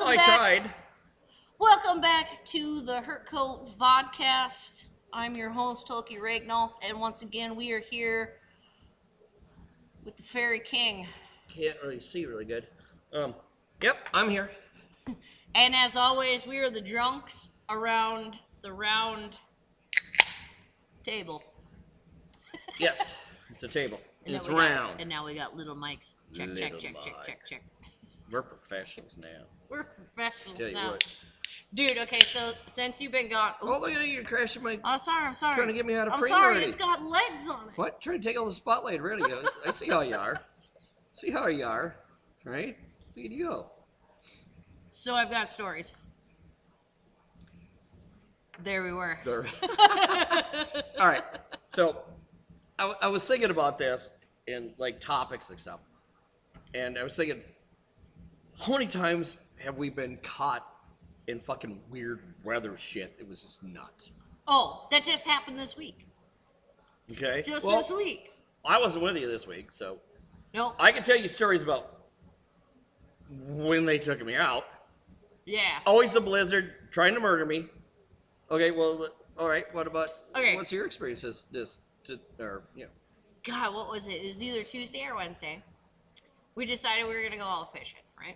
I tried. Welcome back to the Hurtcoat Vodcast. I'm your host, Toki Ragnolf, and once again, we are here with the Fairy King. Can't really see really good. Yep, I'm here. And as always, we are the drunks around the round table. Yes, it's a table. And It's then we round. and now we got little mics. Check, Little check. We're professionals now. We're professionals Tell you now. what. Dude, okay, so since you've been gone... Oh, look at you, you're crashing my... I'm sorry. Trying to get me out of frame I'm sorry, already. it's got legs on it. What? Trying to take all the spotlight, really. I see how you are. See how you are. Right? Look at you go. So I've got stories. There we were. There. All right. So I was thinking about this and like topics and stuff. And I was thinking, how many times have we been caught in fucking weird weather shit? It was just nuts. Oh, that just happened this week. Okay. Just Well, this week. I wasn't with you this week, so No. I can tell you stories about when they took me out. Yeah. Always a blizzard, trying to murder me. Okay, well, all right. What about? Okay. What's your experience? God, what was it? It was either Tuesday or Wednesday. We decided we were gonna go out fishing, right?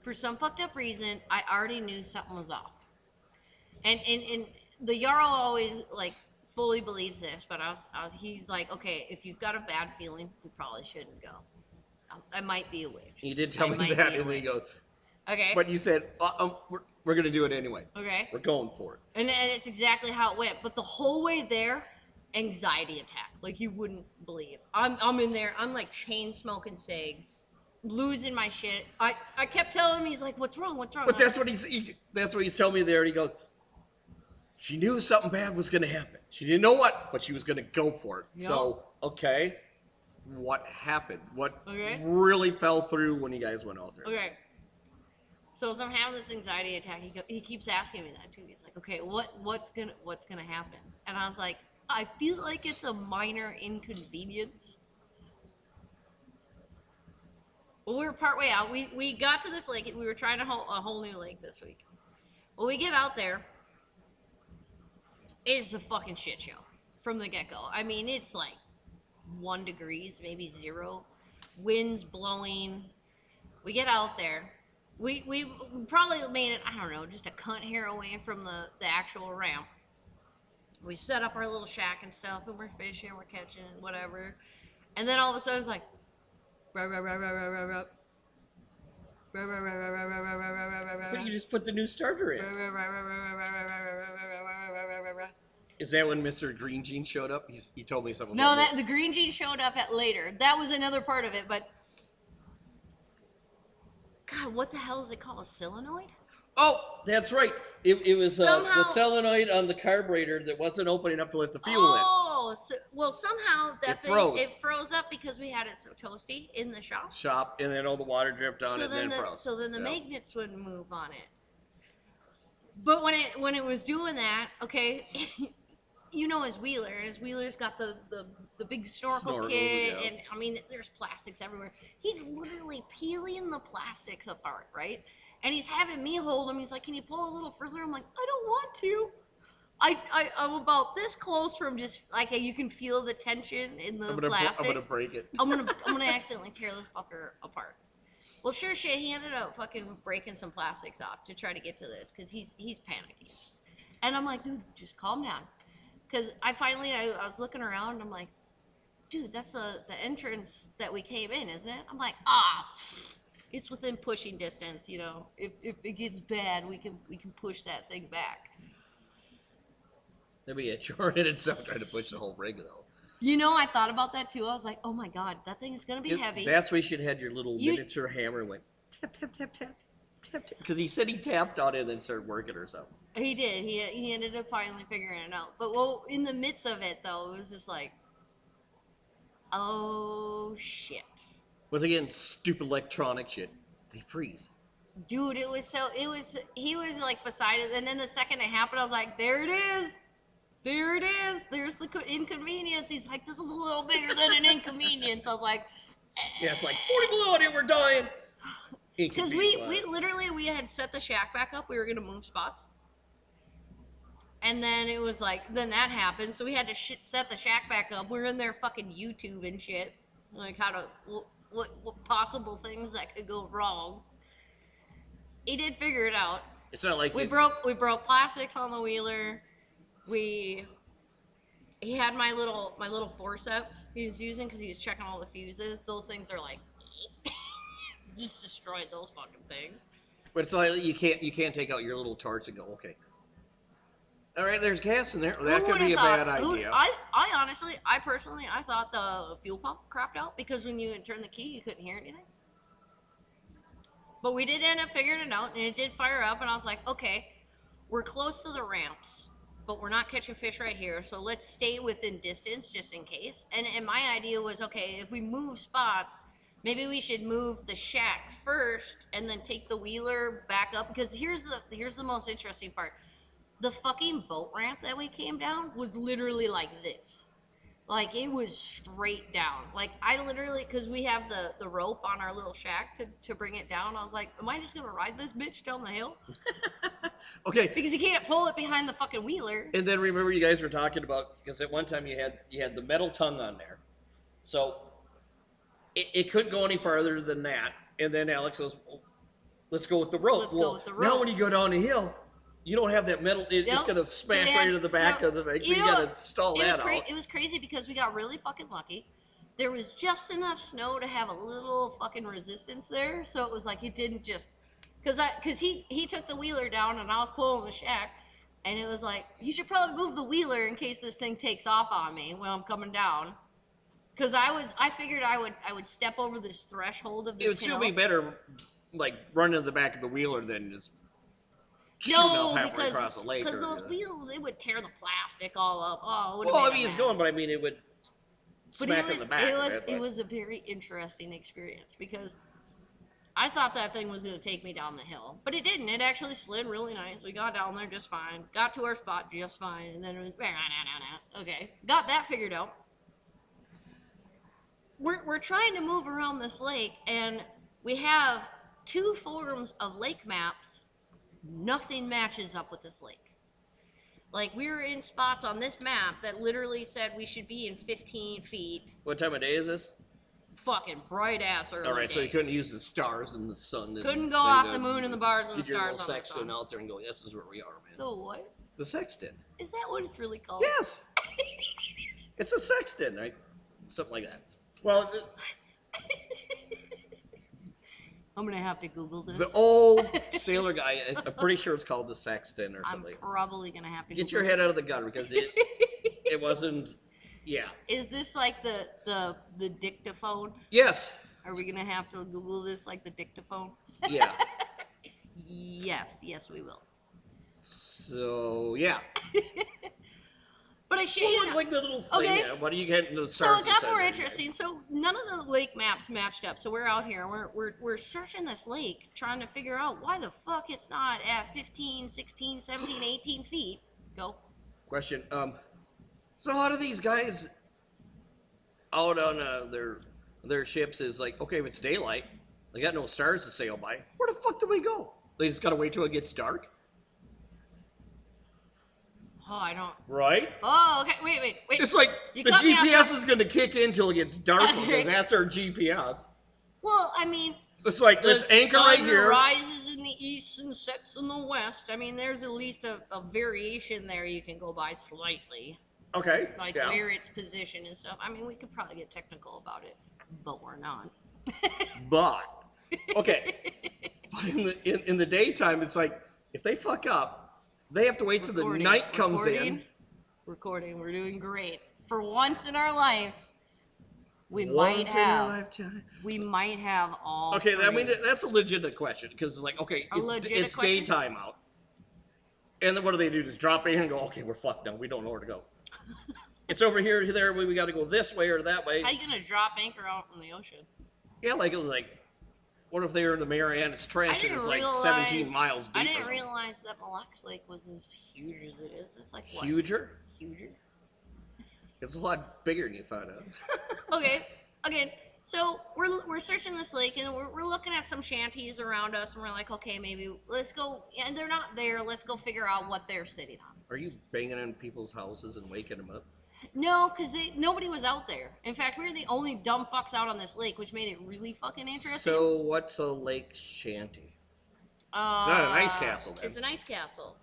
For some fucked up reason, I already knew something was off. And the Jarl always like fully believes this, but he's like, okay, if you've got a bad feeling, you probably shouldn't go. I might be a witch. You did tell I me might that, be a and then you witch. go. Okay. But you said we're gonna do it anyway. Okay. We're going for it. And it's exactly how it went. But the whole way there, anxiety attack, like you wouldn't believe. I'm in there. I'm like chain smoking cigs, losing my shit. I kept telling him, he's like, "What's wrong? What's wrong?" But that's what he's telling me there. And he goes, she knew something bad was gonna happen. She didn't know what, but she was gonna go for it. Yep. So okay, what happened? What Okay. really fell through when you guys went out there? Okay. So as I'm having this anxiety attack, he keeps asking me that too. He's like, "Okay, what's gonna happen?" And I was like, "I feel like it's a minor inconvenience." Well, we were partway out. We got to this lake. We were trying to hold a whole new lake this week. Well, we get out there. It is a fucking shit show from the get-go. I mean, it's like 1 degree, maybe 0. Winds blowing. We get out there. We probably made it, I don't know, just a cunt hair away from the actual ramp. We set up our little shack and stuff, and we're fishing, we're catching, whatever. And then all of a sudden it's like, But you just put the new starter in. Is that when Mr. Green Jean showed up? He told me something. No, about the green jean showed up at later. That was another part of it, but God, what the hell is it called? A solenoid? Oh, that's right. It was the Somehow- solenoid on the carburetor that wasn't opening up to let the fuel in. Oh, well, somehow that It thing froze. it froze up because we had it so toasty in the shop. And then all the water dripped on it and then froze. So then the Yeah. magnets wouldn't move on it. But when it was doing that, okay, you know his Wheeler's got the big snorkel Snorkel, kit, yeah. and I mean there's plastics everywhere. He's literally peeling the plastics apart, right? And he's having me hold him. He's like, "Can you pull a little further?" I'm like, "I don't want to." I'm about this close from just like you can feel the tension in the plastics. I'm gonna break it. I'm gonna accidentally tear this fucker apart. Well, sure shit, he ended up fucking breaking some plastics off to try to get to this because he's panicking. And I'm like, dude, just calm down. Because I was looking around and I'm like, dude, that's the entrance that we came in, isn't it? I'm like, it's within pushing distance, you know. If it gets bad, we can push that thing back. That'd be a chore in itself trying to push the whole rig though. You know, I thought about that too. I was like, oh my god, that thing is gonna be heavy. That's where you should have had your little miniature hammer and went tap tap tap tap tap tap. Because he said he tapped on it and then started working or something. He did. He ended up finally figuring it out. But well, in the midst of it though, it was just like, oh shit. Once again, stupid electronic shit. They freeze. Dude, he was like beside it, and then the second it happened, I was like, there it is. There it is. There's the inconvenience. He's like, this is a little bigger than an inconvenience. I was like, Yeah, it's like 40 below and we're dying. Because we literally we had set the shack back up. We were gonna move spots, and then it was like then that happened. So we had to set the shack back up. We're in there fucking YouTube and shit, like how to what possible things that could go wrong. He did figure it out. It's not like we broke plastics on the wheeler. He had my little forceps he was using because he was checking all the fuses. Those things are like just destroyed those fucking things. But it's like you can't take out your little torch and go, okay. All right, there's gas in there. Well, that could be a bad idea. I personally thought the fuel pump crapped out because when you turned the key, you couldn't hear anything. But we did end up figuring it out, and it did fire up, and I was like, okay, we're close to the ramps, but we're not catching fish right here, so let's stay within distance just in case. And my idea was, okay, if we move spots, maybe we should move the shack first and then take the wheeler back up, because here's the most interesting part. The fucking boat ramp that we came down was literally like this. Like, it was straight down. Like, I literally, because we have the rope on our little shack to bring it down, I was like, am I just going to ride this bitch down the hill? Okay. Because you can't pull it behind the fucking wheeler. And then remember you guys were talking about, because at one time you had the metal tongue on there. So it couldn't go any farther than that. And then Alex goes, well, let's go with the rope. Let's go with the rope. Now when you go down the hill, you don't have that metal. It's going to smash right into the back of the thing. So you got to stall that out. It was crazy because we got really fucking lucky. There was just enough snow to have a little fucking resistance there. So it was like it didn't just... Because he took the wheeler down and I was pulling the shack. And it was like, you should probably move the wheeler in case this thing takes off on me when I'm coming down. Because I figured I would step over this threshold of this hill. It would still be better, like, running to the back of the wheeler than just... across the lake. Because those wheels, it would tear the plastic all up. Oh, well, I mean, it's going, but I mean, it would smack in the back. It was a very interesting experience because I thought that thing was going to take me down the hill, but it didn't. It actually slid really nice. We got down there just fine, got to our spot just fine, and then it was okay. Got that figured out. We're trying to move around this lake, and we have 2 forms of lake maps. Nothing matches up with this lake. Like, we were in spots on this map that literally said we should be in 15 feet. What time of day is this? Fucking bright ass early. All right, day. so you couldn't use the stars and the sun. Couldn't go off the moon and the bars and the stars. Get your on little the sextant sun. out there and go, this is where we are, man. The what? The sextant. Is that what it's really called? Yes. It's a sextant, right? Something like that. Well, I'm gonna have to Google this. the old sailor guy, I'm pretty sure it's called the sextant or something. I'm probably gonna have to Get Google your head this. out of the gutter because it wasn't. Yeah. Is this like the dictaphone? Yes. Are we gonna have to Google this like the dictaphone? Yeah. Yes, we will. So yeah. But I should. Well, it's like the little thing. Okay. Yeah. What do you get in the So stars? it got more interesting. So none of the lake maps matched up. So we're out here. We're searching this lake, trying to figure out why the fuck it's not at 15, 16, 17, 18 feet. Go. Question. So a lot of these guys out on their ships is like, okay, if it's daylight, they got no stars to sail by. Where the fuck do we go? They just gotta wait till it gets dark. Oh, I don't. Right? Oh, okay. Wait. It's like You the cut me off GPS is going to kick in till it gets dark Okay. because that's our GPS. Well, I mean, It's like, let's anchor right here. The sun rises in the east and sets in the west. I mean, there's at least a variation there you can go by slightly. Okay. Like yeah. where it's positioned and stuff. I mean, we could probably get technical about it, but we're not. But, okay. But in the daytime, it's like, if they fuck up, they have to wait till the night comes in. Recording. We're doing great. For once in our lives, we Once might in a have. lifetime. We might have all. Okay, I mean, three. that's a legitimate question because it's like, okay, it's question? daytime out. And then what do they do? Just drop in and go, okay, we're fucked now. We don't know where to go. It's over here, there, we got to go this way or that way. How you gonna drop anchor out in the ocean? Yeah, like it was like, what if they were in the Marianas Trench and it's like 17 miles deeper? I didn't realize that Mille Lacs Lake was as huge as it is. It's like what? Huger? Huger. It's a lot bigger than you thought of. Okay. Again, So we're searching this lake and we're looking at some shanties around us and we're like, okay, maybe let's go. And they're not there. Let's go figure out what they're sitting on. Are you banging in people's houses and waking them up? No, because nobody was out there. In fact, we were the only dumb fucks out on this lake, which made it really fucking interesting. So what's a lake shanty? It's not an ice castle, then. It's an ice castle.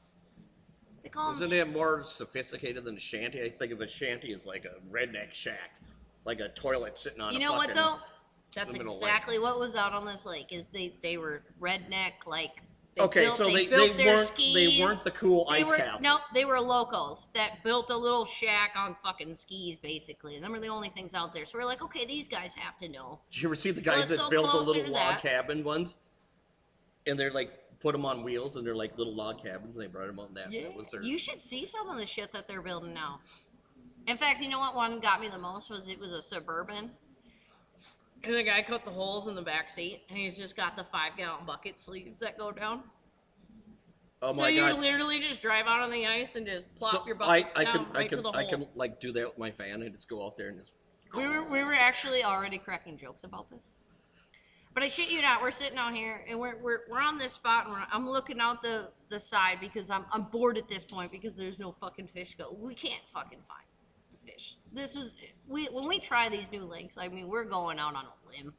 They call Isn't them. it more sophisticated than a shanty? I think of a shanty as like a redneck shack, like a toilet sitting on. You a know what fucking- though? That's middle of exactly what was out on this lake. Is they were redneck like. Okay, so they built their weren't skis. they weren't the cool They ice were, castles. No, they were locals that built a little shack on fucking skis, basically. And them were the only things out there. So we're like, okay, these guys have to know. Did you ever see the So guys let's that go built the closer little to log that. cabin ones? And they're like put them on wheels, and they're like little log cabins. And they brought them on that. Yeah, That was their. you should see some of the shit that they're building now. In fact, you know what one got me the most was it was a Suburban. And the guy cut the holes in the back seat, and he's just got the 5-gallon bucket sleeves that go down. Oh So my you god! literally just drive out on the ice and just plop So your buckets I down can right to the hole. I can like do that with my fan and just go out there and just. We were actually already cracking jokes about this. But I shit you not, we're sitting out here and we're on this spot and I'm looking out the side because I'm bored at this point because there's no fucking fish go. We can't fucking find the fish. When we try these new lakes, I mean we're going out on a limb.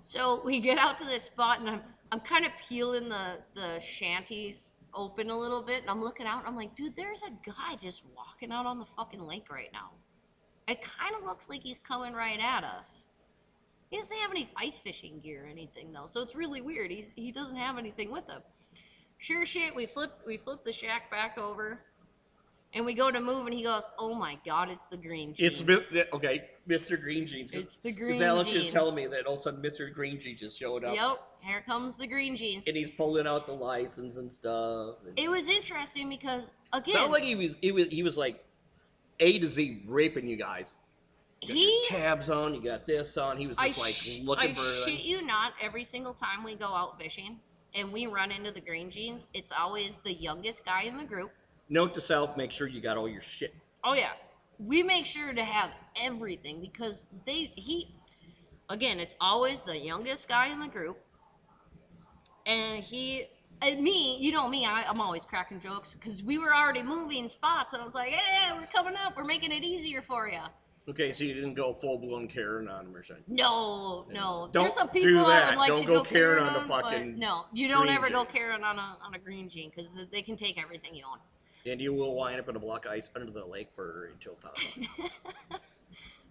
So we get out to this spot and I'm kind of peeling the shanties open a little bit and I'm looking out and I'm like, dude, there's a guy just walking out on the fucking lake right now. It kind of looks like he's coming right at us. He doesn't have any ice fishing gear or anything though, so it's really weird. He doesn't have anything with him. Sure shit, we flip the shack back over, and we go to move, and he goes, "Oh my god, it's the green jeans." Okay, Mr. Green Jeans. It's the green Because Alex jeans. just telling me that all of a sudden Mr. Green Jeans just showed up. Yep, here comes the green jeans. And he's pulling out the license and stuff. It was interesting because again, Sounded like he was like A to Z raping you guys. You got he your tabs on, you got this on. He was just looking for. shit you not, every single time we go out fishing and we run into the green jeans, it's always the youngest guy in the group. Note to self: make sure you got all your shit. Oh yeah, we make sure to have everything because again, it's always the youngest guy in the group, and me, you know me, I'm always cracking jokes because we were already moving spots, and I was like, hey, we're coming up, we're making it easier for you. Okay, so you didn't go full blown Karen on him or something. No. Don't There's some do people I that. would like Don't to go go Karen on the but fucking no, you don't green ever go jeans. Karen on a green jean because they can take everything you own. And you will wind up in a block of ice under the lake for until top.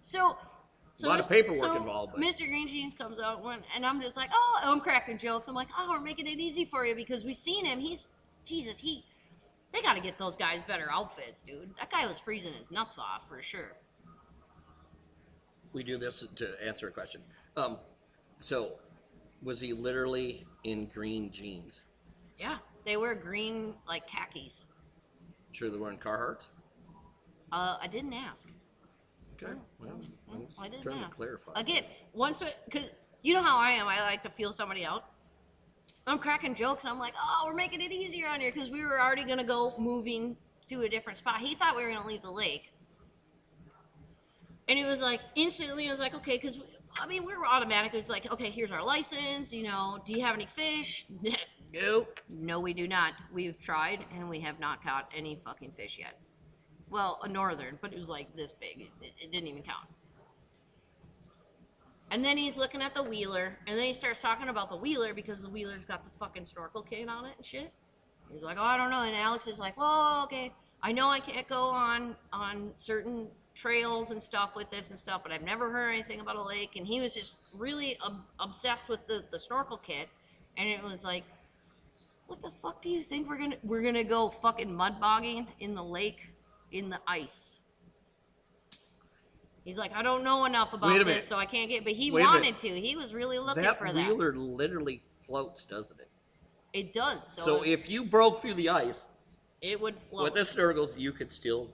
So A lot of paperwork involved, but- Mr. Green Jeans comes out and I'm just like, oh, I'm cracking jokes. I'm like, oh, we're making it easy for you because we've seen him. They got to get those guys better outfits, dude. That guy was freezing his nuts off for sure. We do this to answer a question. So, was he literally in green jeans? Yeah, they wear green like khakis. Sure they weren't Carhartts? I didn't ask. Okay. Well, I didn't trying ask. to clarify. Again, because you know how I am. I like to feel somebody out. I'm cracking jokes. I'm like, oh, we're making it easier on you because we were already gonna go moving to a different spot. He thought we were gonna leave the lake, and he was like, instantly, I was like, okay, because we were automatically. It's like, okay, here's our license. You know, do you have any fish? Nope. No, we do not. We've tried and we have not caught any fucking fish yet. Well, a northern, but it was like this big. It didn't even count. And then he's looking at the Wheeler, and then he starts talking about the Wheeler because the Wheeler's got the fucking snorkel kit on it and shit. He's like, oh, I don't know. And Alex is like, well, okay, I know I can't go on certain trails and stuff with this and stuff, but I've never heard anything about a lake. And he was just really obsessed with the snorkel kit, and it was like, what the fuck do you think we're gonna go fucking mud bogging in the lake in the ice? He's like, I don't know enough about Wait a this, minute. so I can't get. But he Wait a wanted minute. to. He was really looking That for wheeler literally floats, doesn't it? that. It does. So, So if you broke through the ice it would float. with the snorkels, you could still.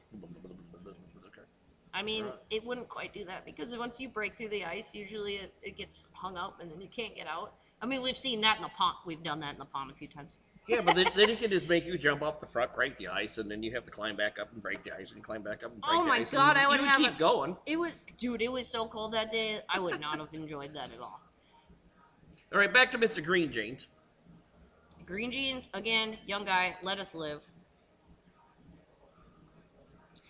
I mean, it wouldn't quite do that because once you break through the ice, usually it gets hung up and then you can't get out. I mean, we've seen that in the pond. We've done that in the pond a few times. Yeah, but then he can just make you jump off the front, break the ice, and then you have to climb back up and break the ice, and climb back up and break Oh the my ice. God, and I would you have keep going. Dude, it was so cold that day. I would not have enjoyed that at all. All right, back to Mr. Green Jeans. Green Jeans, again, young guy, let us live.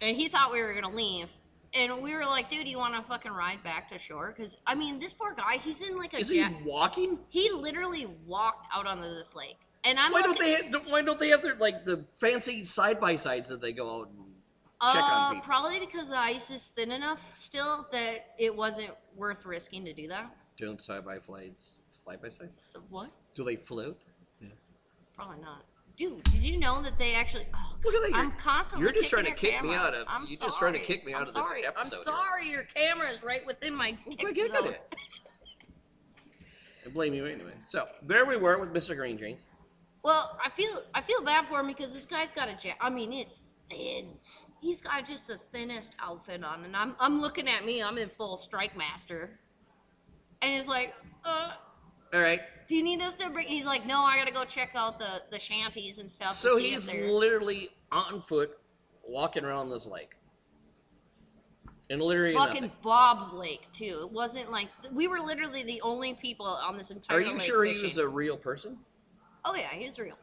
And he thought we were gonna leave. And we were like, dude, you want to fucking ride back to shore? Because, I mean, this poor guy, he's in like a Is he walking? He literally walked out onto this lake. And I'm Why don't they have their like the fancy side by sides that they go out and check on people? Probably because the ice is thin enough still that it wasn't worth risking to do that. Doing side by flights, flight by sides? So what? Do they float? Yeah. Probably not. Dude, did you know that they actually? Oh, Look at that, I'm constantly. You're just kicking trying to your kick me camera. out of. I'm You're sorry. just trying to kick me out I'm of this sorry. episode. I'm sorry. Your camera is right within my kick Quit kicking zone. it. I blame you anyway. So there we were with Mr. Green Jeans. Well, I feel bad for him because this guy's got a I mean, it's thin. He's got just the thinnest outfit on, and I'm looking at me. I'm in full Strike Master, and he's like, All right. do you need us to bring? He's like, no, I gotta go check out the shanties and stuff. So and see if he's they're... literally on foot walking around this lake. And literally fucking nothing. Bob's Lake too. It wasn't like we were literally the only people on this entire. Are you lake sure fishing. he was a real person? Oh yeah, he's real.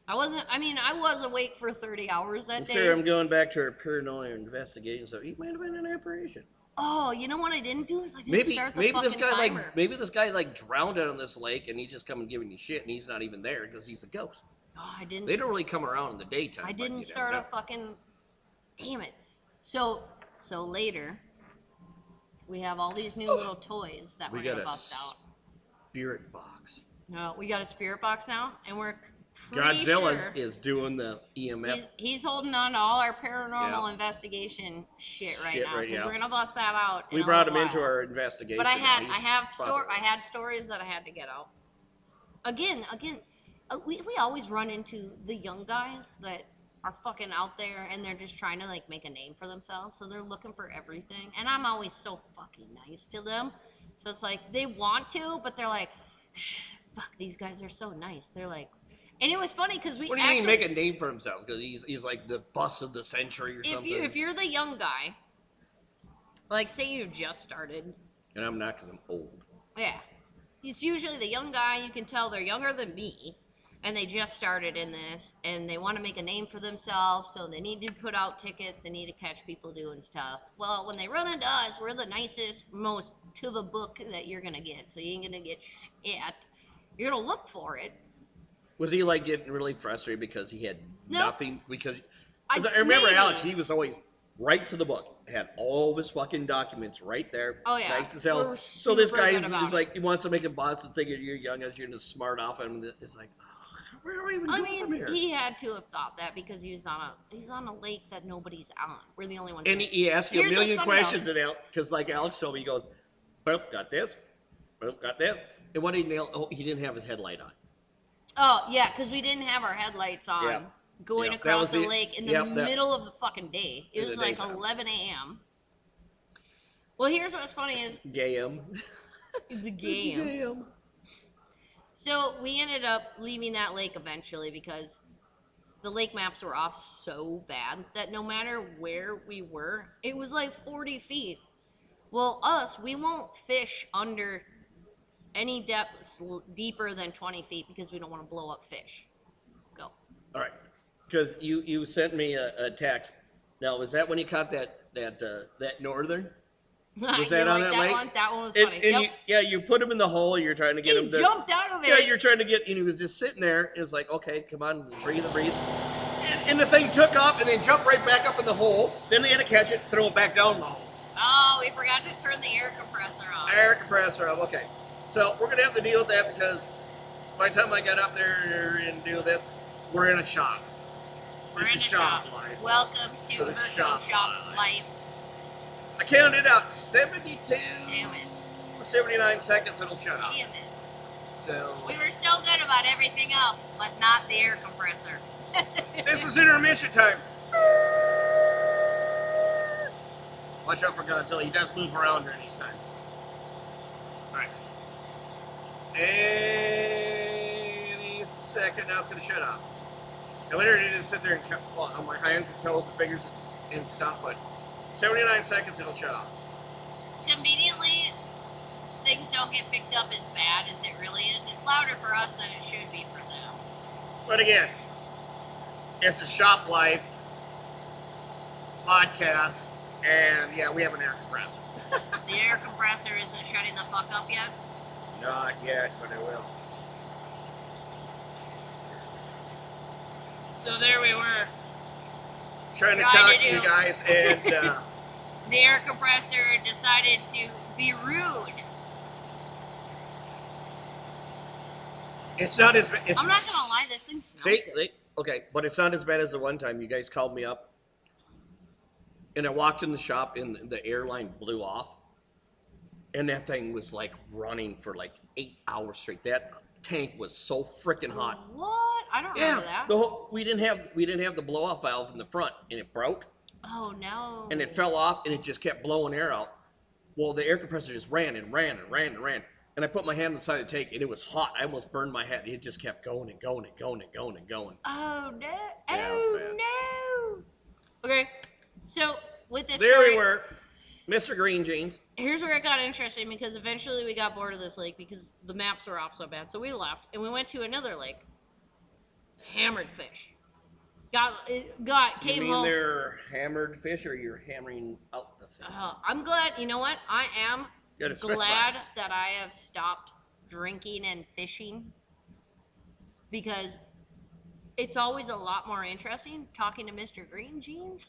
I was awake for 30 hours that day. Sir, I'm going back to our paranormal investigation, so he might have been an apparition. Oh, you know what I didn't do is I didn't start the fucking timer. Maybe this guy like drowned out on this lake and he's just coming giving you shit and he's not even there because he's a ghost. Oh, I didn't. They don't really come around in the daytime. I but didn't you start never a fucking. Damn it. So later, we have all these new little toys that We we're got gonna a bust out. spirit box. No, we got a spirit box now, and we're pretty Godzilla sure is doing the EMF. he's holding on to all our paranormal Yeah. investigation shit right Shit now right because now. we're gonna bust that out. We in a brought him little into while. our investigation. But I now. had stories that I had to get out. Again, we always run into the young guys that are fucking out there and they're just trying to like make a name for themselves. So they're looking for everything, and I'm always so fucking nice to them. So it's like they want to, but they're like, fuck, these guys are so nice. They're like, and it was funny because we What do you actually mean make a name for himself? Because he's like the bus of the century or something. if you're the young guy, like say you just started. And I'm not because I'm old. Yeah. It's usually the young guy, you can tell they're younger than me, and they just started in this, and they want to make a name for themselves, so they need to put out tickets, they need to catch people doing stuff. Well, when they run into us, we're the nicest, most to the book that you're going to get, so you ain't going to get shit. You're going to look for it. Was he like getting really frustrated because he had No. nothing? Because 'cause I remember maybe. Alex, he was always right to the book. Had all of his fucking documents right there. Oh, yeah. Nice as hell. We're So this super guy good is about like, he wants to make a boss and think you're young as you're just smart off him. It's like, oh, where are we even I going from mean, here? he had to have thought that because he's on a lake that nobody's on. We're the only ones. And on. he asked you Here's a what's million funny, questions because like Alex told me, he goes, boop, got this. Boop, got this. And what did he nail? Oh, he didn't have his headlight on. Oh, yeah, because we didn't have our headlights on Yeah. going Yeah, that across was the the- lake in the yep, that- middle of the fucking day. It In was the like daytime. 11 a.m. Well, here's what's funny is Gayum. the game. So we ended up leaving that lake eventually because the lake maps were off so bad that no matter where we were, it was like 40 feet. Well, we won't fish under any depths deeper than 20 feet because we don't want to blow up fish. Go. All right, because you sent me a text. Now, was that when you caught that northern? Was that You on like that lake? one? That one was And, funny. and Yep. you put him in the hole. You're trying to get He him to. jumped out of it. Yeah, you're trying to get. And he was just sitting there. It was like, okay, come on, breathe. And the thing took off and then jumped right back up in the hole. Then they had to catch it, throw it back down the hole. Oh, we forgot to turn the air compressor on. Air compressor up. Okay, so we're gonna have to deal with that because by the time I got up there and deal with it, we're in a shop. We're This in a is shop. life. Welcome to The Virtual shop Shop life. Life. I counted out 72, Damn it. 79 seconds. It'll shut off. Damn it. So We were so good about everything else, but not the air compressor. this is intermission time. Watch out for Godzilla. He does move around during these times. All right. Any second second, now it's going to shut off. I literally didn't sit there and kept on my hands and toes and fingers and stuff, but 79 seconds, it'll shut off. Conveniently, things don't get picked up as bad as it really is. It's louder for us than it should be for them. But again, it's a shop life podcast, and yeah, we have an air compressor. The air compressor isn't shutting the fuck up yet? Not yet, but it will. So there we were. Trying to Trying talk to to you do- guys, and The air compressor decided to be rude. it's not as bad. I'm not gonna lie, this thing smells See, good. okay, but it's not as bad as the one time you guys called me up, and I walked in the shop, and the airline blew off, and that thing was like running for like 8 hours straight. That tank was so freaking hot. What? I don't remember that. We didn't have the blow off valve in the front, and it broke, Oh no. and it fell off, and it just kept blowing air out. Well, the air compressor just ran and ran and ran and ran, and I put my hand on the side of the tank, and it was hot. I almost burned my head. It just kept going and going and going and going and going. Oh no. Yeah, it was Oh bad. no. Okay. So with this There story, we were, Mr. Green Jeans. here's where it got interesting because eventually we got bored of this lake because the maps were off so bad. So we left and we went to another lake. Hammered fish. You Came mean home. they're hammered fish, or you're hammering out the fish? I'm glad. You know what? I am Gotta specify. glad that I have stopped drinking and fishing because it's always a lot more interesting talking to Mr. Green Jeans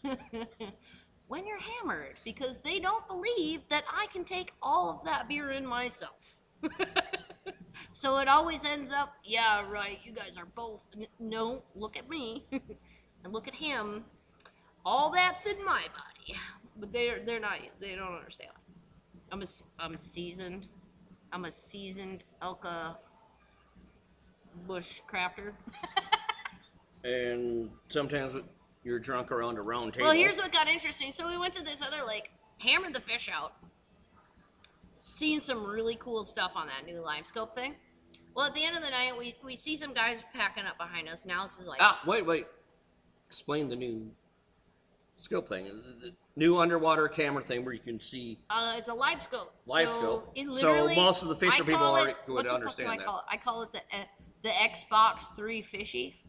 when you're hammered because they don't believe that I can take all of that beer in myself. So it always ends up, yeah, right, you guys are both. No, look at me and look at him. All that's in my body. But they're not, they don't understand. I'm seasoned. I'm a seasoned Elka bush crafter. And sometimes you're drunk around a round table. Well, here's what got interesting. So we went to this other lake, hammered the fish out, seen some really cool stuff on that new live scope thing. Well, at the end of the night, we see some guys packing up behind us, and Alex is like, wait. Explain the new scope thing. The new underwater camera thing where you can see it's a live scope. live so scope. It So literally, most of the fisher people call already it, would what the fuck understand do I that. call it? I call it the Xbox 3 Fishy.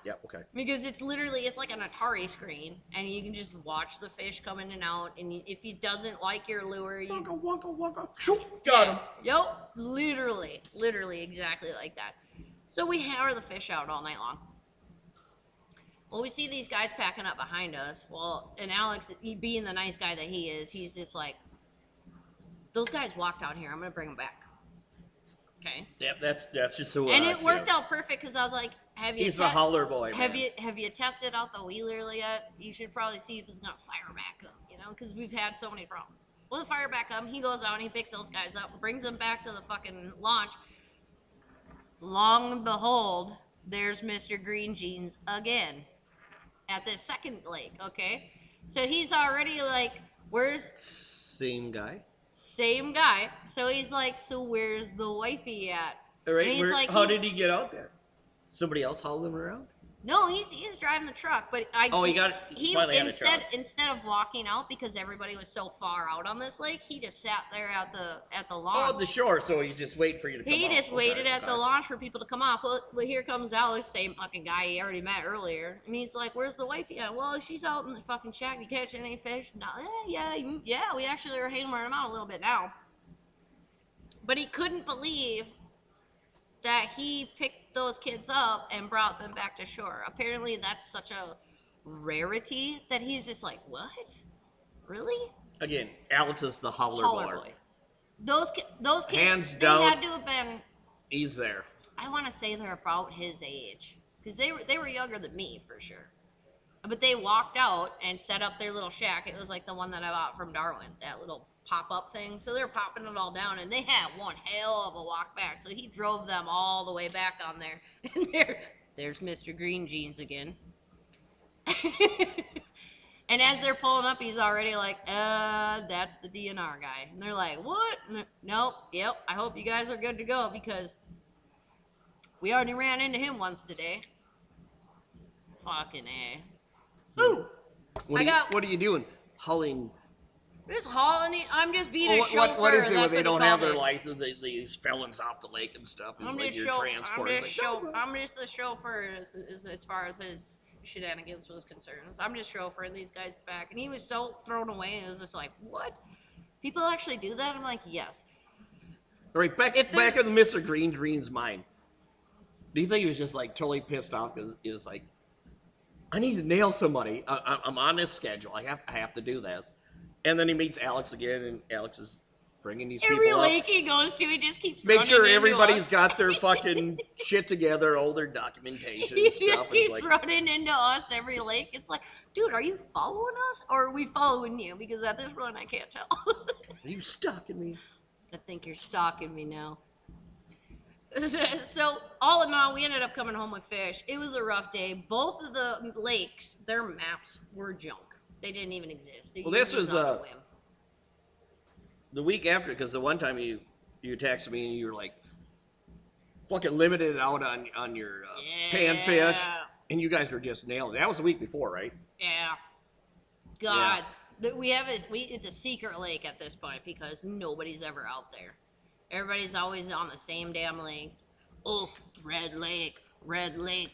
Yeah, okay. Because it's literally, it's like an Atari screen, and you can just watch the fish come in and out, and if he doesn't like your lure, you... Wonka. Got him. Yep, literally exactly like that. So we hammer the fish out all night long. Well, we see these guys packing up behind us. Well, and Alex, he being the nice guy that he is, he's just like, those guys walked out here. I'm going to bring them back. Okay. Yep, that's just who And it worked out perfect because I was like, have you... He's the holler boy, Have man. you tested out the wheeler yet? You should probably see if it's gonna fire back up, you know, because we've had so many problems. Well, the fire back up, he goes out and he picks those guys up, brings them back to the fucking launch. Long and behold, there's Mr. Green Jeans again at this second lake. Okay, so he's already like, where's Same guy. same guy? So he's like, so where's the wifey at? All right. And he's like, how he's- did he get out there? Somebody else hauled him around? No, he's driving the truck, but he finally had a truck. instead of walking out because everybody was so far out on this lake, he just sat there at the launch. Oh, the shore, so he just wait for you to come He up. just Okay, waited at the okay. launch for people to come off. Well, here comes Alex, same fucking guy he already met earlier, and he's like, "Where's the wifey at?" Well, she's out in the fucking shack. You catch any fish? No, yeah. We actually are hammering them out a little bit now. But he couldn't believe that he picked those kids up and brought them back to shore. Apparently, that's such a rarity that he's just like, "What? Really?" Again, Alex is the holler boy. Those kids, Hands they down. had to have been. He's there. I want to say they're about his age because they were younger than me for sure. But they walked out and set up their little shack. It was like the one that I bought from Darwin, that little pop-up thing. So they're popping it all down, and they had one hell of a walk back. So he drove them all the way back on there. And there's Mr. Green Jeans again. And as they're pulling up, he's already like, that's the DNR guy. And they're like, what? Nope, yep, I hope you guys are good to go because We already ran into him once today. Fucking A. Ooh! What are you doing? Hulling. Just hauling it. I'm just being a Well, chauffeur. what is it when That's they what he don't have called their it. license? These felons off the lake and stuff. It's like you're transporting. I'm just the chauffeur as far as his shenanigans was concerned. So I'm just chauffeuring these guys back. And he was so thrown away. It was just like, what? People actually do that? I'm like, yes. All right, back in Mr. Green's mind. Do you think he was just like totally pissed off because he was like, I need to nail somebody. I'm on this schedule. I have to do this. And then he meets Alex again, and Alex is bringing these Every people lake up. he goes to, he just keeps Make sure running into everybody's us. got their fucking shit together, all their documentation He and stuff. just It's keeps like, running into us every lake. It's like, dude, are you following us or are we following you? Because at this point, I can't tell. are you stalking me? I think you're stalking me now. So, all in all, we ended up coming home with fish. It was a rough day. Both of the lakes, their maps were junk. They didn't even exist. Well, this was on a whim. the week after, because the one time you texted me and you were like, fucking limited out on your panfish, and you guys were just nailing it. That was the week before, right? Yeah. God. It's a secret lake at this point because nobody's ever out there. Everybody's always on the same damn lakes. Oh, Red Lake,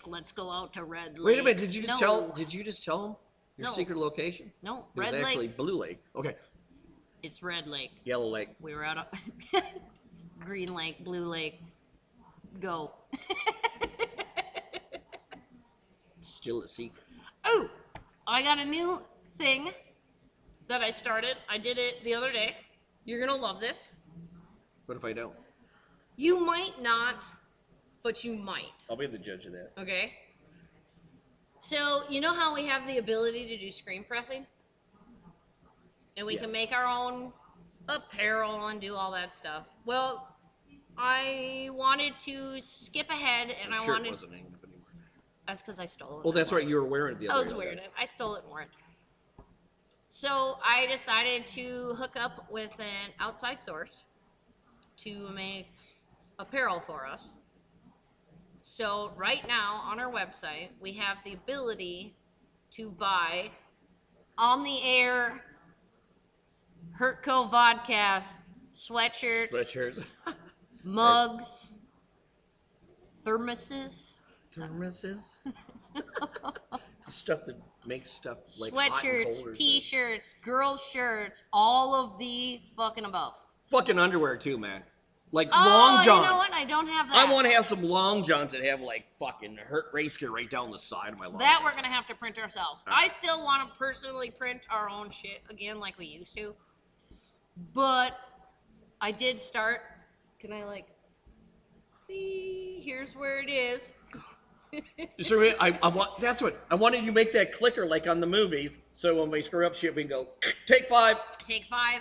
let's go out to Red Lake. Wait a minute, did you just tell him your No. secret location? No, It was Red actually Lake. Blue Lake. Okay. It's Red Lake. Yellow Lake. We were out of Green Lake, Blue Lake. Go. Still a secret. Oh, I got a new thing that I started. I did it the other day. You're gonna love this. What if I don't? You might not, but you might. I'll be the judge of that. Okay. So you know how we have the ability to do screen pressing, and we can Yes. make our own apparel and do all that stuff. Well, I wanted to skip ahead, and My I shirt wanted. wasn't hanging up anymore. That's because I stole it. Well, that's right. You were wearing it the I other was day. wearing it. I stole it and wore it. So I decided to hook up with an outside source to make apparel for us. So right now on our website, we have the ability to buy on the air Hurtco Vodcast sweatshirts, Sweatshirts. mugs, thermoses, Thermoses. Stuff that makes stuff like hot and sweatshirts, cold or- t-shirts, girls' shirts, all of the fucking above. Fucking underwear too, man. Like Oh, long johns. you know what? I don't have that. I want to have some long johns that have like fucking hurt race gear right down the side of my long that johns. we're gonna have to print ourselves. All right. I still want to personally print our own shit again, like we used to. But I did start. Can I like? Here's where it is. So I want that's what I wanted you to make that clicker like on the movies. So when we screw up shit, we can go take 5. Take 5.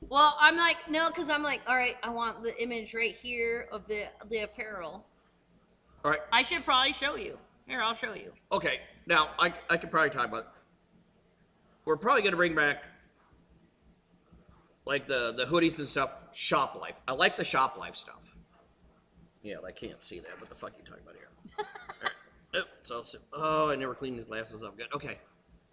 Well, I'm like no, because I'm like, all right. I want the image right here of the apparel. All right. I should probably show you. Here, I'll show you. Okay. Now I could probably talk about. We're probably gonna bring back like the hoodies and stuff. Shop life. I like the shop life stuff. Yeah, I can't see that. What the fuck are you talking about here? All right. Oh, I never cleaned these glasses up good. Okay.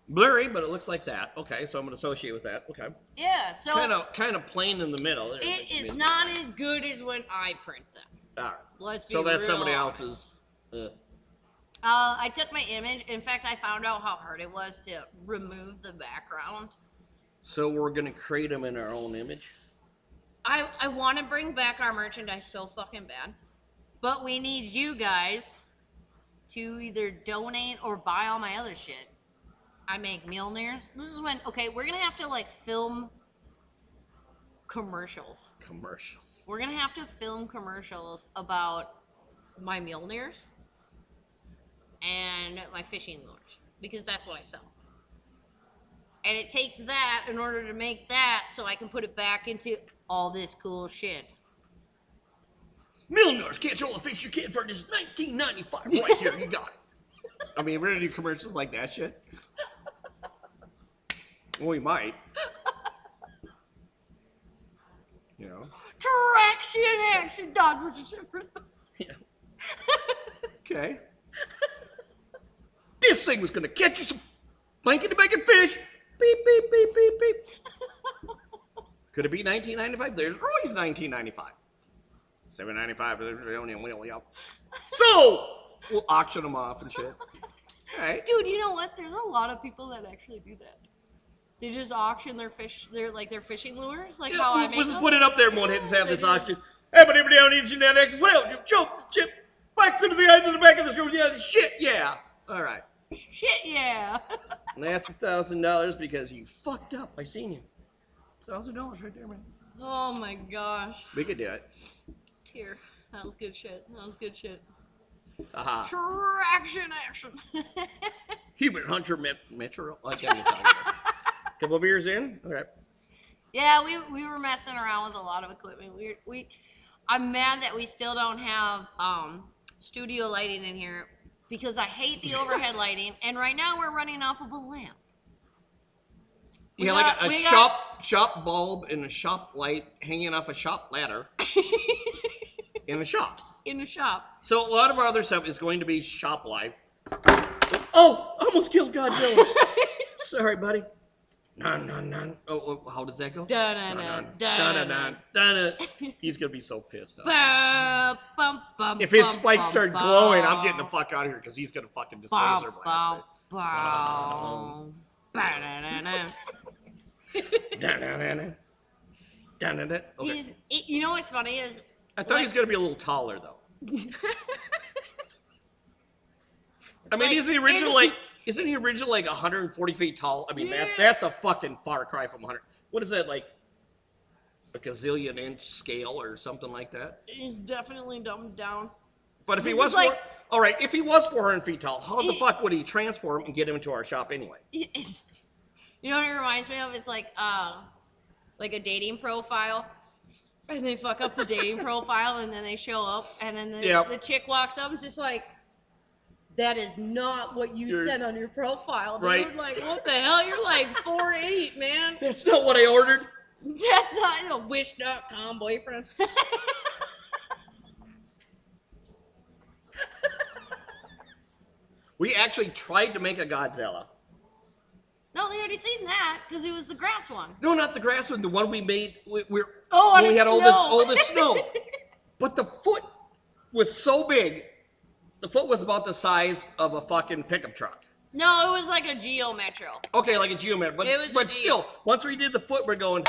Blurry, but it looks like that. Okay, so I'm gonna associate with that. Okay. Yeah. So Kind of plain in the middle. it is not as good as when I print them. All right. Let's be So that's real somebody honest. else's. I took my image. In fact, I found out how hard it was to remove the background. So we're gonna create them in our own image. I want to bring back our merchandise so fucking bad, but we need you guys to either donate or buy all my other shit. I make Mjolnirs. This is when we're gonna have to like film commercials. Commercials. We're gonna have to film commercials about my Mjolnirs and my fishing lures because that's what I sell. And it takes that in order to make that so I can put it back into all this cool shit. Millionaires can't show the fish you can for this 1995 right here. You got it. I mean, we're gonna do commercials like that shit. Well, we might. You know. Traction action dodge. Yeah. Okay. This thing was gonna catch you some blankety blanket fish. Beep, beep, beep, beep, beep. Could it be 1995? There's always 1995. 795. So we'll auction them off and shit. All right. Dude, you know what? There's a lot of people that actually do that. They just auction their fish, their fishing lures, like how I make Let's them. put it up there and we'll have They this do. auction. Hey, but everybody on the internet acting well, you choke the chip. Back to the end of the back of the screw. Yeah, shit, yeah. All right. Shit, yeah. And that's $1,000 because you fucked up by seeing you. $1,000 right there, man. Oh my gosh. We could do it. Tear. That was good shit. That was good shit. Aha. Traction action. Hubert Hunter Metro. I can't even talk about it. Couple beers in? Okay. Yeah, we were messing around with a lot of equipment. I'm mad that we still don't have studio lighting in here because I hate the overhead lighting, and right now we're running off of a lamp. Yeah, like a shop bulb and a shop light hanging off a shop ladder in a shop. In the shop. So a lot of our other stuff is going to be shop life. Oh, I almost killed Godzilla. Sorry, buddy. Nun. Oh, how does that go? Dun-dun-dun. He's gonna be so pissed off. If his spikes start glowing, I'm getting the fuck out of here because he's gonna fucking just laser blast it. Dun-dun-dun. Okay. You know what's funny is I thought he was gonna be a little taller though. I mean, like- isn't he originally like 140 feet tall? I mean, that's a fucking far cry from 100. What is that, like a gazillion inch scale or something like that? he's definitely dumbed down. But if he This was is like- all right, if he was 400 feet tall, how the fuck would he transport him and get him into our shop anyway? You know what it reminds me of? It's like a dating profile. And they fuck up the dating profile and then they show up and then the chick walks up and it's just like, that is not what you said on your profile. Dude. Right. Like, what the hell? You're like 4'8", man. That's not what I ordered. That's not a Wish.com boyfriend. We actually tried to make a Godzilla. No, they already seen that because it was the grass one. No, not the grass one. The one we made. On when we the had snow. all this snow. But the foot was so big. The foot was about the size of a fucking pickup truck. No, it was like a Geo Metro. Okay, like a Geometry. It was a but Geo. still, once we did the foot, we're going,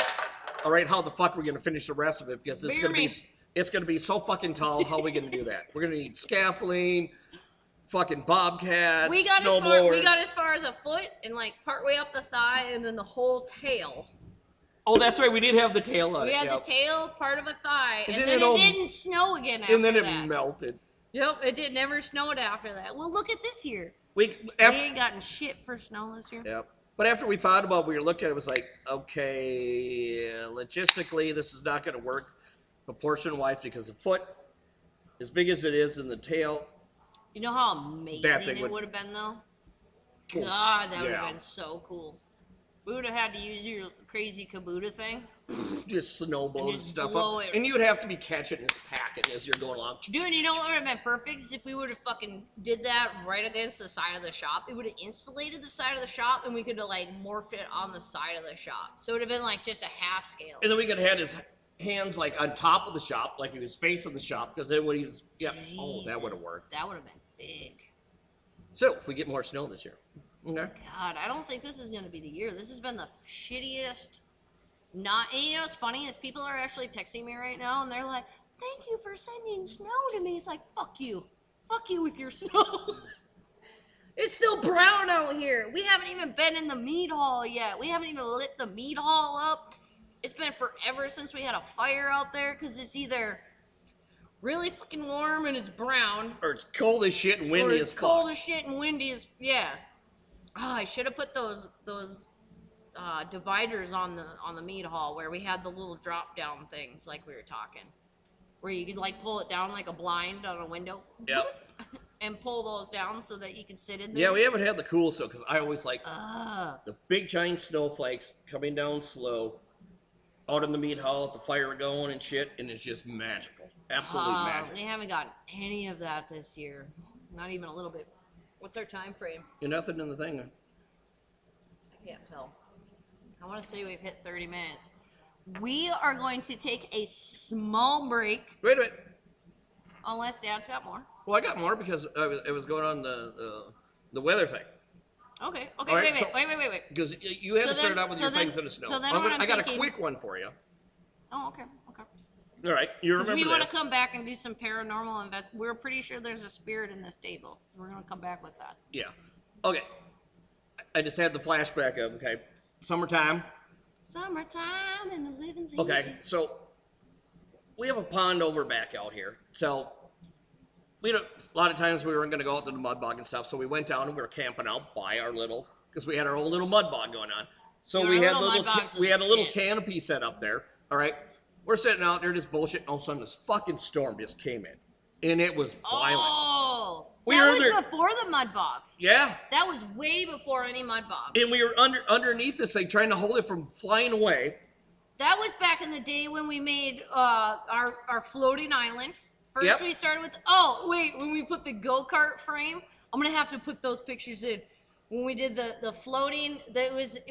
all right, how the fuck are we going to finish the rest of it? Because it's Beer going to be me. it's going to be so fucking tall. How are we going to do that? We're going to need scaffolding, fucking bobcats, We got snowblowers. as far as a foot and like partway up the thigh and then the whole tail. Oh, that's right. We did have the tail on We it. had yep. the tail, part of a thigh, And and then then it it all- didn't snow again after And then it that. melted. Yep, it did never snowed after that. Well, look at this year. We We after, ain't gotten shit for snow this year. Yep. But after we thought about it, we looked at it, it was like, okay, logistically, this is not going to work proportion-wise because the foot, as big as it is, and the tail, You know how That amazing thing it would- would have been, though? Cool. God, that would Yeah. have been so cool. We would have had to use your crazy Kabuta thing. just snowballs And and just stuff blow up. it. And you would have to be catching this packet as you're going along. Dude, you know what would have been perfect is if we would have fucking did that right against the side of the shop. It would have insulated the side of the shop, and we could have like morphed it on the side of the shop. So it would have been like just a half scale. And then we could have had his hands like on top of the shop, like he was facing the shop, because then when he was, yeah, oh, that would have Jesus, worked. That would have been big. So if we get more snow this year, okay. God, I don't think this is gonna be the year. This has been the shittiest. Not, and you know what's funny is people are actually texting me right now, and they're like, "Thank you for sending snow to me." It's like, fuck you with your snow. It's still brown out here. We haven't even been in the meat hall yet. We haven't even lit the meat hall up. It's been forever since we had a fire out there because it's either really fucking warm and it's brown, Or it's cold as shit and or windy it's as cold fuck. as shit and windy as yeah. Oh, I should have put those dividers on the meat hall where we had the little drop down things like we were talking, where you could like pull it down like a blind on a window Yep. and pull those down so that you could sit in there. Yeah, we haven't had the cool snow because I always like Ugh. the big giant snowflakes coming down slow, out in the meat hall with the fire going and shit, and it's just magical. Absolutely magical. We haven't gotten any of that this year. Not even a little bit. What's our time frame? You're nothing in the thing. I can't tell. I want to say we've hit 30 minutes. We are going to take a small break, Wait a minute. unless Dad's got more. Well, I got more because it was going on the weather thing. Okay, All right, wait. Because you had So to start then- out with so your then- things in the snow. so then what I'm I got a thinking- quick one for you. Oh, okay. All right, you Because remember we want this. to come back and do some paranormal invest. We're pretty sure there's a spirit in this table, so we're gonna come back with that. Yeah. Okay. I just had the flashback of, okay, summertime. Summertime and the living's easy. Okay, so we have a pond over back out here. So we don't, a lot of times we weren't going to go out to the mud bog and stuff. So we went down and we were camping out by our little, because we had our own little mud bog going on. So Yeah, we our had little little, mud bogs was we had a the little shit. canopy set up there. All right. We're sitting out there just bullshit. And all of a sudden this fucking storm just came in. And it was violent. Oh, We that were was there- before the mud bogs. Yeah. That was way before any mud bogs. And we were underneath this thing trying to hold it from flying away. That was back in the day when we made our floating island. First Yep. we started with, when we put the go-kart frame, I'm gonna have to put those pictures in. When we did the floating,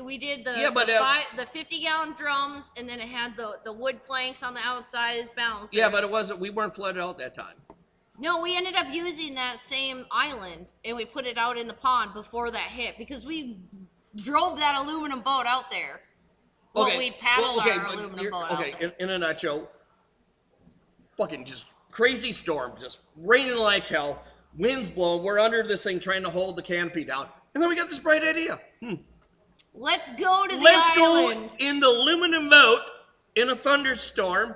we did the 50-gallon drums, and then it had the wood planks on the outside as balancers. Yeah, but we weren't flooded out that time. No, we ended up using that same island, and we put it out in the pond before that hit, because we drove that aluminum boat out there. Well, we paddled our but aluminum boat out okay, there. in a nutshell, fucking just crazy storm, just raining like hell, winds blowing. We're under this thing trying to hold the canopy down, and then we got this bright idea. Let's go to the Let's island. go in the aluminum boat in a thunderstorm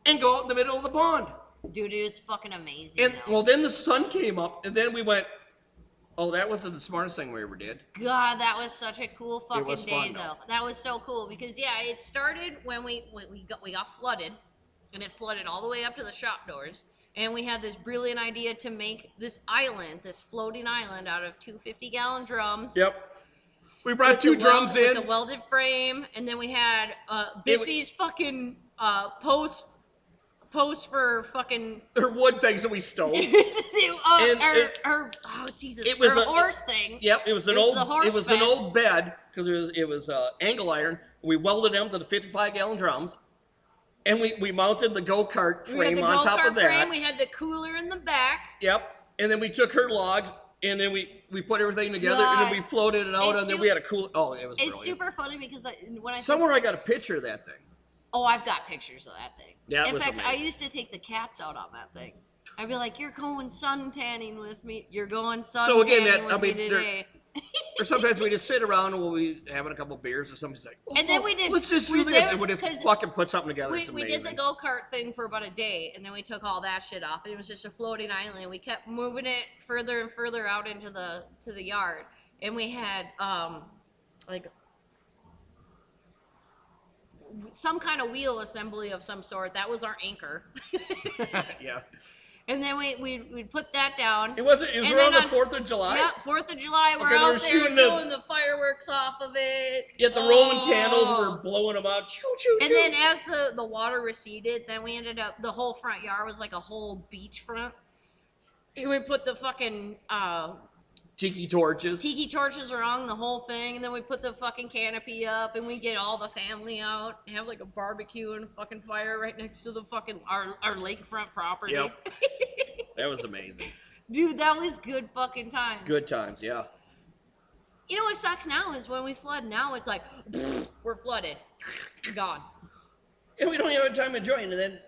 and go out in the middle of the pond. Dude, it was fucking amazing. And though. well, then the sun came up, and then we went. Oh, that wasn't the smartest thing we ever did. God, that was such a cool fucking was day, fun, though. though. That was so cool because it started when we got flooded, and it flooded all the way up to the shop doors. And we had this brilliant idea to make this island, this floating island, out of 2 50-gallon drums. Yep. We brought with two the drums with in. the welded frame, and then we had It wa- Bitsy's fucking post for fucking They're wood things that we stole. her a- horse thing. Yep, it was an It was old the horse it was an fence. old bed because it was angle iron. We welded them to the 55-gallon drums, and we mounted the go-kart We had frame the on top go-kart of that. frame, we had the cooler in the back. Yep, and then we took her logs and then we put everything together and then we God. floated it out It's and then su- we had a cool. Oh, it was It's brilliant. super funny because when I Somewhere I got a picture of that thing. oh, I've got pictures of that thing. Yeah, it in was fact, I amazing. used to take the cats out on that thing. I'd be like, "You're going sun tanning with me. You're going sun So again, tanning that- I with me mean, there- today." Or sometimes we just sit around and we'll be having a couple beers or somebody's like, oh, And then we did- let's just we do this, did- and we just 'cause fucking put something together. We It's did amazing. the go kart thing for about a day, and then we took all that shit off. And it was just a floating island. We kept moving it further and further out into the yard, and we had like some kind of wheel assembly of some sort. That was our anchor. Yeah. And then we'd put that down. It was around then the on- 4th of July. Yeah, 4th of July, we're Okay, they were out there shooting the- doing the fireworks off of it. Yet the Roman Oh. candles were blowing them out. Choo, choo, And choo. then as the water receded, then we ended up, the whole front yard was like a whole beachfront. And we put the fucking Tiki torches. tiki torches around the whole thing, and then we put the fucking canopy up, and we get all the family out and have like a barbecue and a fucking fire right next to the fucking our lakefront property. Yep. That was amazing. Dude, that was good fucking time. Good times, yeah. You know what sucks now is when we flood now, it's like, we're flooded. Gone. And we don't even have time to enjoy it. And then,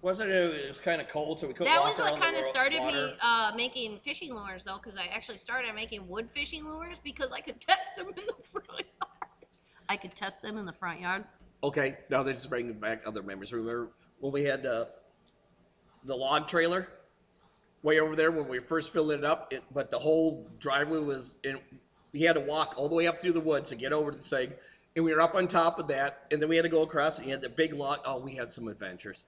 it was kind of cold, so we couldn't That walk was what around kind of the started water. me making fishing lures, though, because I actually started making wood fishing lures because I could test them in the front yard. I could test them in the front yard. Okay, now they're just bringing back other memories. Remember when we had the log trailer way over there when we first filled it up, but the whole driveway was in. We had to walk all the way up through the woods to get over to the thing, and we were up on top of that, and then we had to go across, and you had the big log. Oh, we had some adventures.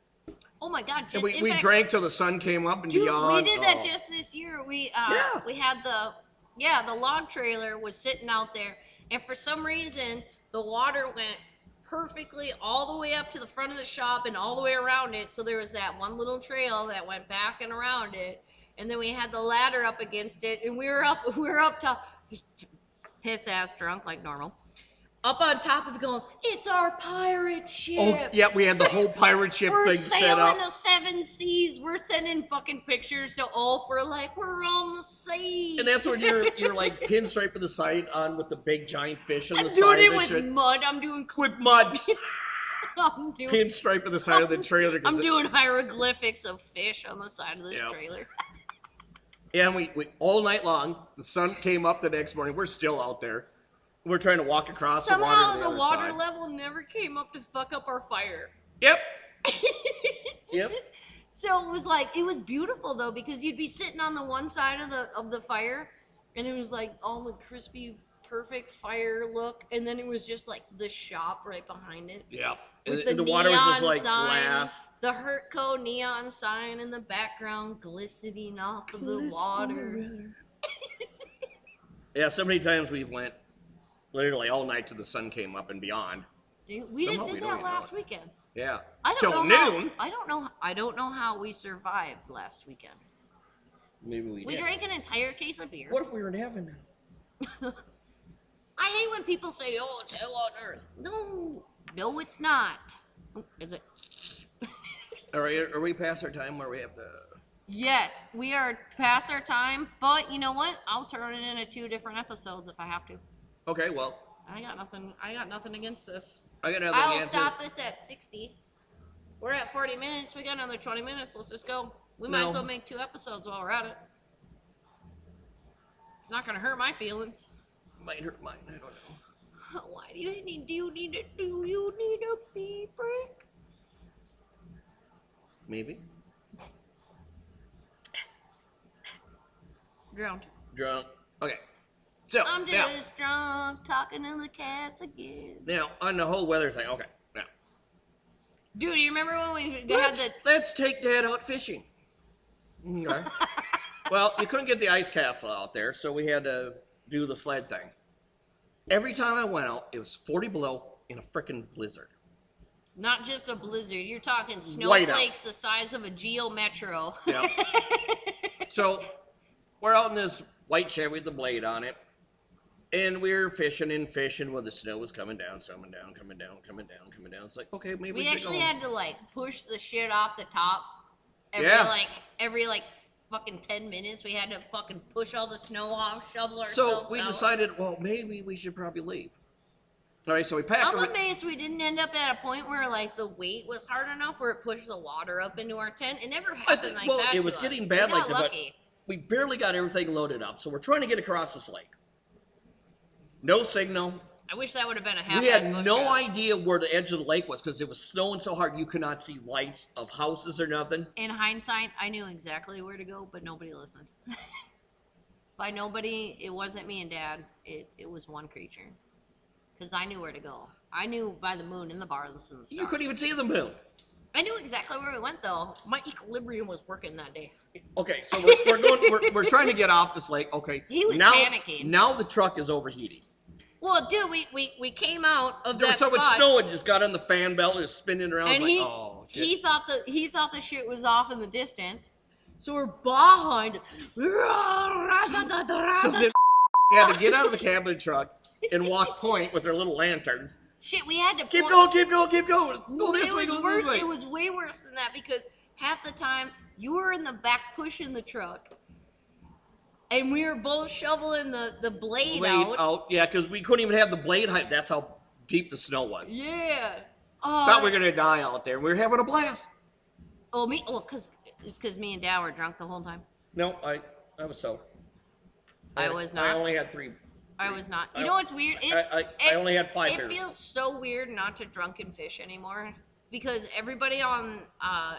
Oh my God! And in we fact, drank till the sun came up and dude, beyond. we did that Oh. just this year. We Yeah. had the log trailer was sitting out there, and for some reason the water went perfectly all the way up to the front of the shop and all the way around it. So there was that one little trail that went back and around it. and then we had the ladder up against it, and we were up top, just piss ass drunk like normal, up on top of it going, it's our pirate ship. Oh, yeah, we had the whole pirate ship We're thing set up. sailing the seven seas. We're sending fucking pictures to Ulf. We're like, we're on the sea. And that's when you're like pinstriping the side on with the big giant fish on I'm the side doing it of with shit. mud. I'm doing With mud. I'm doing Pinstriping the side of the trailer. I'm doing hieroglyphics of fish on the side of this Yep. trailer. Yeah, and we all night long, the sun came up the next morning. We're still out there. We're trying to walk across the water Somehow to the the other water side. level never came up to fuck up our fire. Yep. Yep. So it was like, it was beautiful though, because you'd be sitting on the one side of the fire, and it was like all the crispy, perfect fire look, and then it was just like the shop right behind it. Yep. With And the water was just neon like sign, glass. The Hurtco neon sign in the background glistening off of the water. Yeah, so many times we went literally all night till the sun came up and beyond. Dude, we Somehow just we did don't that even know last it. weekend. Yeah. I Till don't know noon. I don't know how we survived last weekend. Maybe we We did. drank an entire case of beer. What if we were in heaven now? I hate when people say, "Oh, it's hell on earth." No, it's not. Oh, is it? All right, are we past our time where we have to? Yes, we are past our time, but you know what? I'll turn it into 2 different episodes if I have to. Okay, well, I got nothing against this. I got another I'll answer. stop this at 60. We're at 40 minutes. We got another 20 minutes. Let's just go. We might No. as well make 2 episodes while we're at it. It's not gonna hurt my feelings. Might hurt mine. I don't know. Why do you need a pee break? Maybe. Drowned. Drunk. Okay. So I'm now, just drunk talking to the cats again. now on the whole weather thing. Okay. Now Dude, you remember when we had let's take Dad out fishing. Okay. Well, you couldn't get the ice castle out there, so we had to do the sled thing. Every time I went out, it was 40 below in a frickin' blizzard. not just a blizzard, you're talking Whiteout. snowflakes the size of a Geo Metro. Yeah. So we're out in this white Chevy with the blade on it, and we're fishing and fishing when the snow was coming down. It's like, okay, maybe We should actually go. had to like push the shit off the top Yeah. every fucking 10 minutes. We had to fucking push all the snow off, shovel So ourselves we out. decided, well, maybe we should probably leave. All right, so we packed. I'm amazed we didn't end up at a point where like the weight was hard enough where it pushed the water up into our tent. It never happened like that. it was to getting us. bad We like got that, but lucky. we barely got everything loaded up. So we're trying to get across this lake. No signal. I wish that would have been a half. We had no idea where the edge of the lake was because it was snowing so hard you could not see lights of houses or nothing. In hindsight, I knew exactly where to go, but nobody listened. By nobody, it wasn't me and Dad. It was one creature. Because I knew where to go. I knew by the moon and the bars and the stars. You couldn't even see the moon. I knew exactly where we went, though. My equilibrium was working that day. Okay, so we're trying to get off this lake. Okay, He was now, panicking. Now the truck is overheating. Well, dude, we came out of There was that so much spot, snow, it just got on the fan belt and was spinning around. and It's like, oh shit. he thought the shit was off in the distance. So we're behind. So then we had to get out of the cabin truck and walk point with their little lanterns. Shit, we had to Keep point- going, keep going, keep going. Let's go this it way, was go worse. this way. It was way worse than that because half the time you were in the back pushing the truck, and we were both shoveling the blade out. Yeah, because we couldn't even have the blade height. That's how deep the snow was. Yeah. Thought we were gonna die out there. We were having a blast. Cause me and Dad were drunk the whole time. No, I was sober. I was not. I only had three. I was not. You I- know what's weird? I only had 5 It beers. feels so weird not to drunken fish anymore because everybody on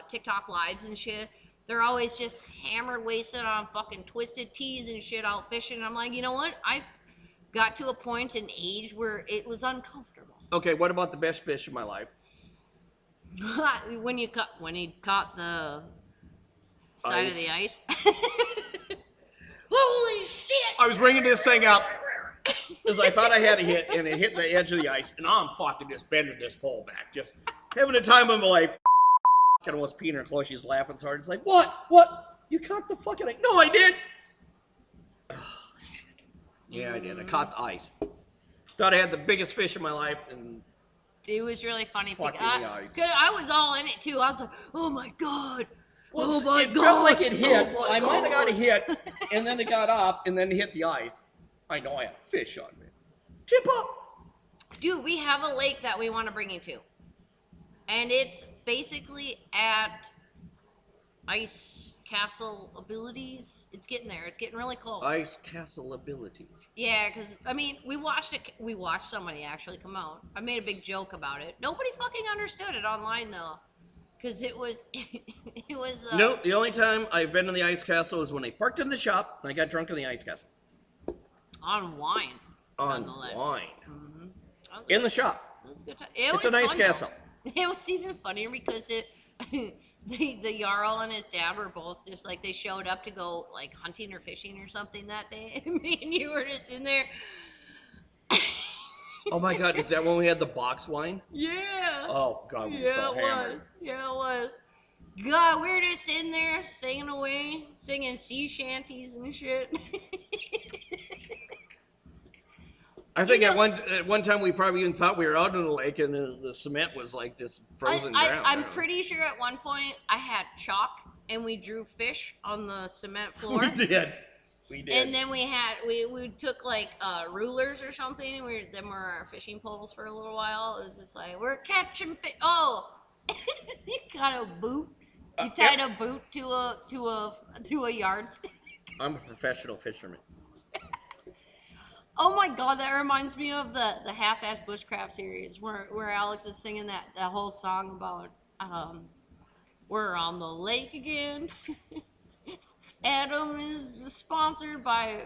TikTok lives and shit, they're always just hammered, wasted on fucking twisted teas and shit out fishing. And I'm like, you know what? I got to a point in age where it was uncomfortable. Okay, what about the best fish in my life? when he caught the side of the ice. Holy shit! I was ringing this thing up because I thought I had a hit, and it hit the edge of the ice, and I'm fucking just bending this pole back, just having the time of my life. I almost peeing her clothes. She's laughing so hard. It's like, what? You caught the fucking ice. No, I did. Oh, shit. Yeah, I did. I caught the ice. Thought I had the biggest fish in my life, and It was really funny. Fucking I, ice. 'cause I was all in it too. I was like, oh my God. well, Oh my it God. felt like it hit. Oh my I might have got a God. hit, and then it got off, and then it hit the ice. I know I had fish on me. Tip up. Dude, we have a lake that we want to bring you to. And it's basically at Ice Castle Abilities. It's getting there. It's getting really close. Ice castle abilities. Yeah, because, I mean, we watched somebody actually come out. I made a big joke about it. Nobody fucking understood it online, though. Because it was, it was, No, the only time I've been in the ice castle is when I parked in the shop and I got drunk in the ice castle. on wine, On nonetheless. wine. Mm-hmm. In the shop. It was a good time. It It's was a nice fun, though. castle. It was even funnier because the Jarl and his dad were both just like, they showed up to go like hunting or fishing or something that day. And me and you were just in there. Oh my god, is that when we had the box wine? Yeah. Oh god, we were Yeah, so it hammered. was. Yeah, it was. God, we were just in there singing away, singing sea shanties and shit. I think You at know- one time we probably even thought we were out in the lake and the cement was like just frozen down. I'm pretty sure at one point I had chalk and we drew fish on the cement floor. We did. We did. And then we took like rulers or something, and them were our fishing poles for a little while. It was just like, we're catching fish. Oh, you got a boot. You tied Yep. a boot to a yardstick. I'm a professional fisherman. Oh my God, that reminds me of the half-ass bushcraft series where Alex is singing that whole song about we're on the lake again. Adam is sponsored by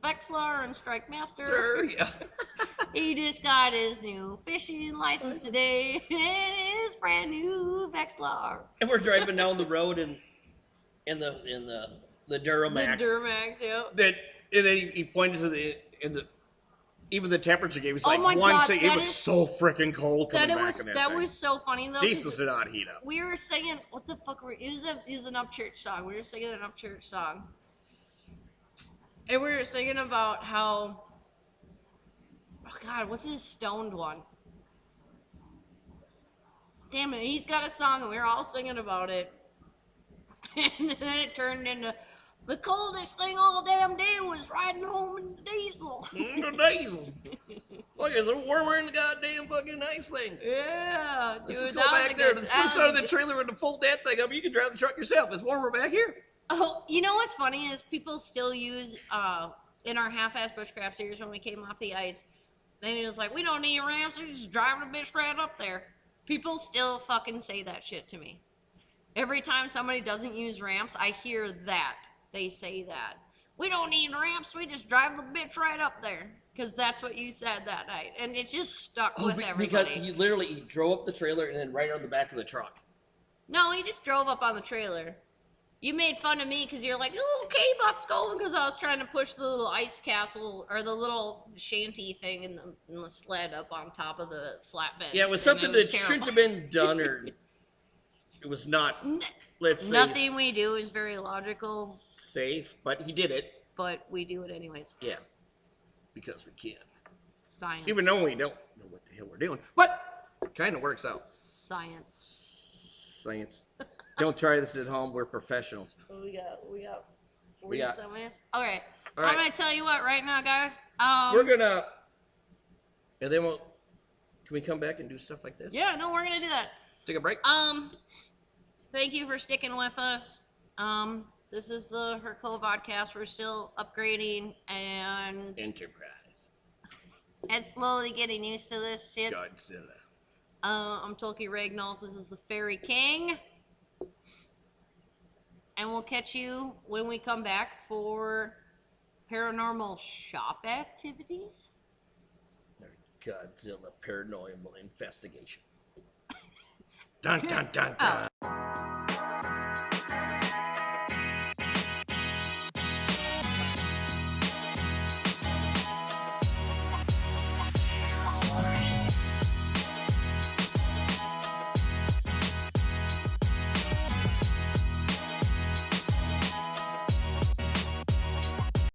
Vexlar and Strike Master. Sure, yeah. He just got his new fishing license today and his brand new Vexlar. And we're driving down the road in the Duramax. The Duramax, yeah. And then he pointed to even the temperature gave us Oh like my one God, second. It that was is- so freaking cold coming That it back was in that that thing. was so funny though. 'cause Diesels did not heat up. we were singing what the fuck it was an Upchurch song. We were singing an Upchurch song. And we were singing about how oh God, what's his stoned one? Damn it, he's got a song and we were all singing about it. And then it turned into the coldest thing all damn day was riding home in the diesel. The diesel. Look, it's warmer than the goddamn fucking ice thing. Yeah, dude, Let's just go that was back a there. good- The that first was out a of the good- trailer and to fold that thing up, you can drive the truck yourself. It's warmer back here. Oh, you know what's funny is people still use in our half-ass bushcraft series when we came off the ice. Then it was like, we don't need ramps, we're just driving a bitch right up there. People still fucking say that shit to me. Every time somebody doesn't use ramps, I hear that. They say that. We don't need ramps, we just drive the bitch right up there. Because that's what you said that night. And it just stuck with because everybody. he drove up the trailer and then right on the back of the truck. No, he just drove up on the trailer. You made fun of me because you're like, oh, K-Bop's going because I was trying to push the little ice castle or the little shanty thing in the sled up on top of the flatbed. Yeah, it was And something was that terrible. shouldn't have been done, or it was not. Let's say Nothing we do is very logical, safe, but he did it. but we do it anyways. Yeah, because we can, Science. even though we don't know what the hell we're doing, but it kind of works out. Science. Science. Don't try this at home. We're professionals. We got 40 We got- some minutes. All right. All I'm right. gonna tell you what right now, guys. We're gonna, and then we'll. Can we come back and do stuff like this? Yeah, no, we're gonna do that. Take a break. Thank you for sticking with us. This is the Herco podcast. We're still upgrading and Enterprise. slowly getting used to this shit. Godzilla. I'm Tolkien Ragnall. This is the Fairy King. And we'll catch you when we come back for paranormal shop activities. Godzilla paranormal investigation. Dun dun dun dun.